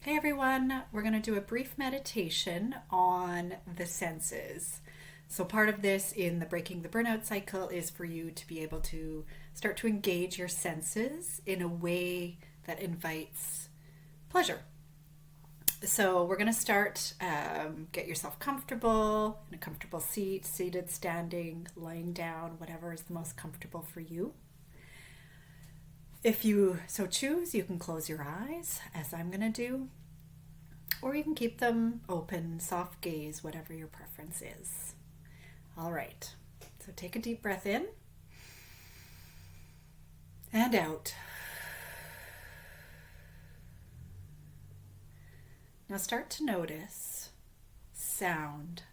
Hey everyone, we're going to do a brief meditation on the senses. So, part of this in the Breaking the Burnout cycle is for you to be able to start to engage your senses in a way that invites pleasure. So, we're going to start, get yourself comfortable in a comfortable seat, seated, standing, lying down, whatever is the most comfortable for you. If you so choose, you can close your eyes, as I'm going to do, or you can keep them open, soft gaze, whatever your preference is. All right, so take a deep breath in and out. Now start to notice sound.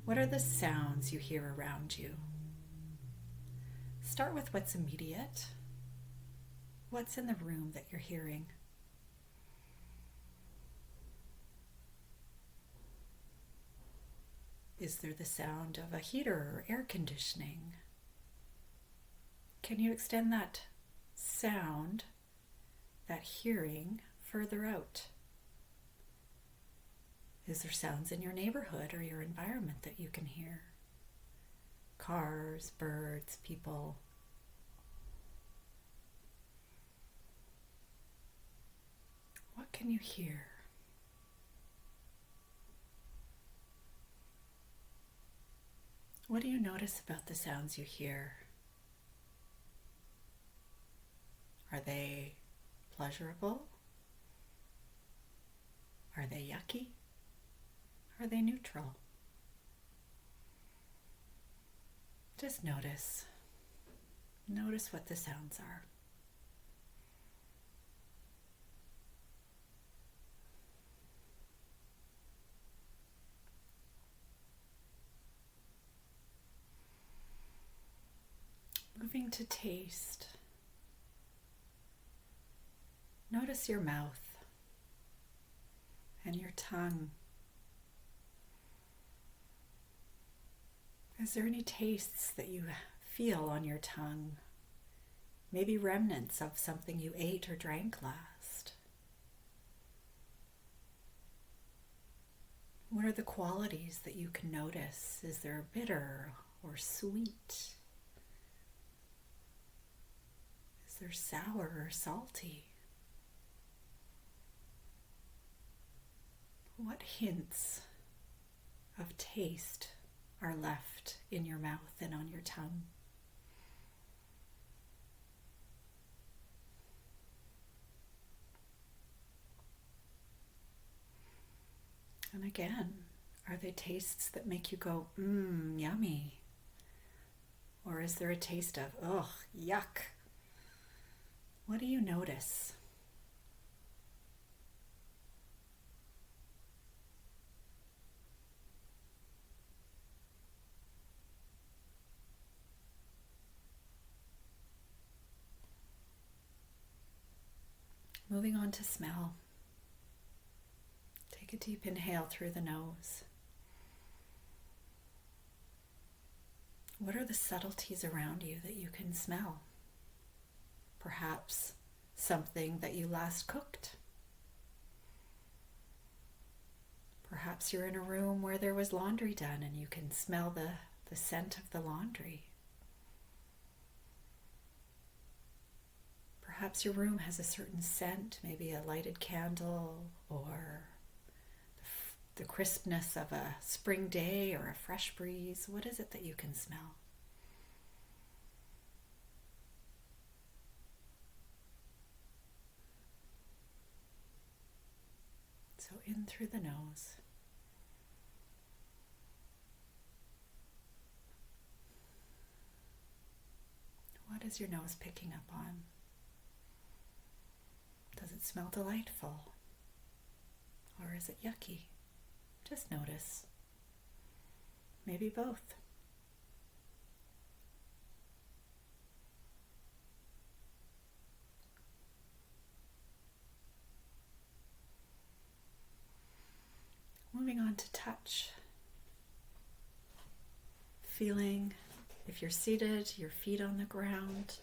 What are the sounds you hear around you? Start with what's immediate. What's in the room that you're hearing? Is there the sound of a heater or air conditioning? Can you extend that sound, that hearing, further out? Is there sounds in your neighborhood or your environment that you can hear? Cars, birds, people. What can you hear? What do you notice about the sounds you hear? Are they pleasurable? Are they yucky? Are they neutral? Just notice. Notice what the sounds are. Moving to taste. Notice your mouth and your tongue. Is there any tastes that you feel on your tongue? Maybe remnants of something you ate or drank last. What are the qualities that you can notice? Is there bitter or sweet? Is there sour or salty? What hints of taste are left in your mouth and on your tongue? And again, are they tastes that make you go, yummy? Or is there a taste of, ugh, yuck? What do you notice? Moving on to smell. Take a deep inhale through the nose. What are the subtleties around you that you can smell? Perhaps something that you last cooked. Perhaps you're in a room where there was laundry done and you can smell the scent of the laundry. Perhaps your room has a certain scent, maybe a lighted candle or the crispness of a spring day or a fresh breeze. What is it that you can smell? So in through the nose. What is your nose picking up on? Does it smell delightful? Or is it yucky? Just notice. Maybe both. Moving on to touch. Feeling, if you're seated, your feet on the ground,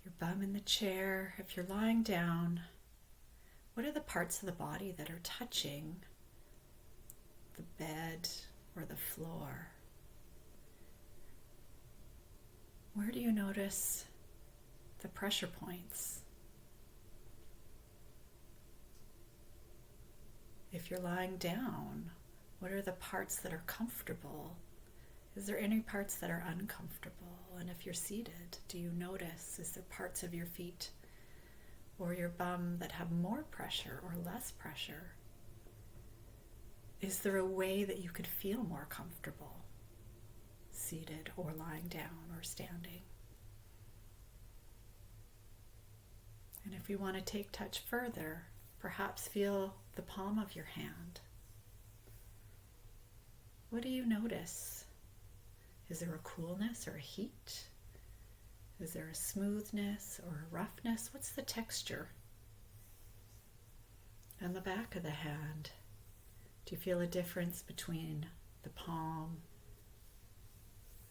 your bum in the chair. If you're lying down, What are the parts of the body that are touching the bed or the floor? Where do you notice the pressure points? If you're lying down, what are the parts that are comfortable? Is there any parts that are uncomfortable? And if you're seated, do you notice, is there parts of your feet or your bum that have more pressure or less pressure? Is there a way that you could feel more comfortable, seated or lying down or standing? And if you want to take touch further, perhaps feel the palm of your hand. What do you notice? Is there a coolness or a heat? Is there a smoothness or a roughness? What's the texture? And the back of the hand. Do you feel a difference between the palm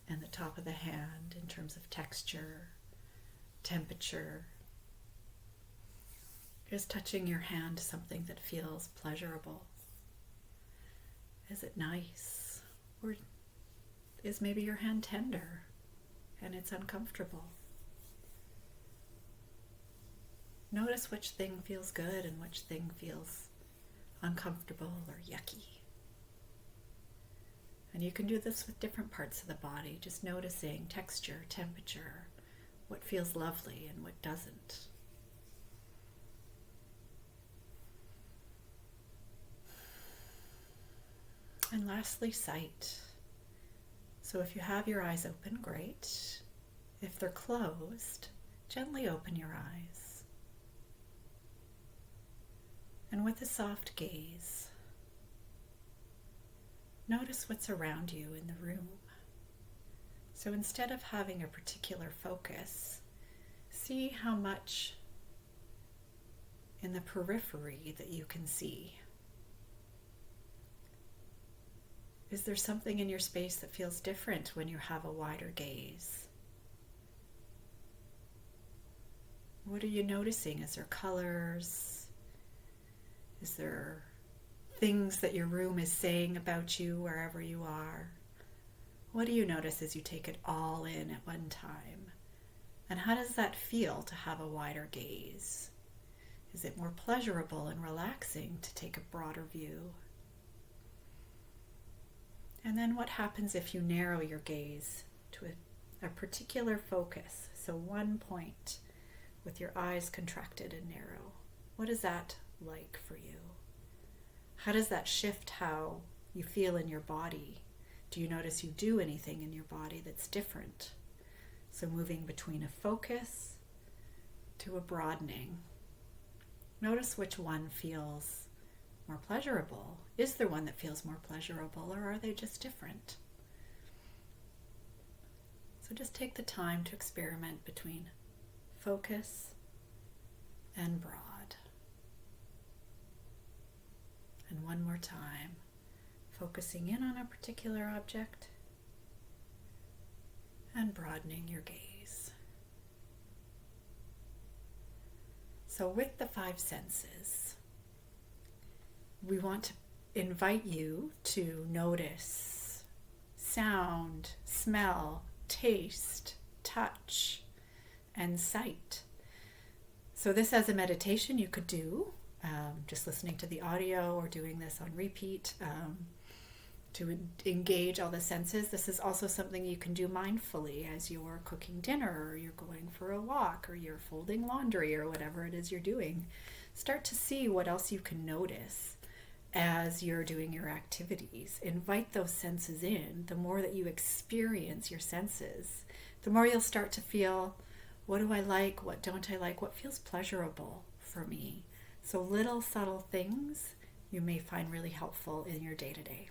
and the top of the hand in terms of texture, temperature? Is touching your hand something that feels pleasurable? Is it nice? Or is maybe your hand tender and it's uncomfortable? Notice which thing feels good and which thing feels uncomfortable or yucky. And you can do this with different parts of the body, just noticing texture, temperature, what feels lovely and what doesn't. And lastly, sight. So if you have your eyes open, great. If they're closed, gently open your eyes. And with a soft gaze, notice what's around you in the room. So instead of having a particular focus, see how much in the periphery that you can see. Is there something in your space that feels different when you have a wider gaze? What are you noticing? Is there colors? Is there things that your room is saying about you wherever you are? What do you notice as you take it all in at one time? And how does that feel to have a wider gaze? Is it more pleasurable and relaxing to take a broader view? And then what happens if you narrow your gaze to a particular focus? So one point with your eyes contracted and narrow. What is that like for you? How does that shift how you feel in your body? Do you notice you do anything in your body that's different? So moving between a focus to a broadening. Notice which one feels more pleasurable. Is there one that feels more pleasurable, or are they just different? So just take the time to experiment between focus and broad. And one more time, focusing in on a particular object and broadening your gaze. So with the 5 senses, we want to invite you to notice sound, smell, taste, touch, and sight. So this as a meditation you could do, just listening to the audio or doing this on repeat to engage all the senses. This is also something you can do mindfully as you're cooking dinner, or you're going for a walk, or you're folding laundry, or whatever it is you're doing. Start to see what else you can notice as you're doing your activities. Invite those senses in. The more that you experience your senses, the more you'll start to feel, what do I like? What don't I like? What feels pleasurable for me? So little subtle things you may find really helpful in your day-to-day.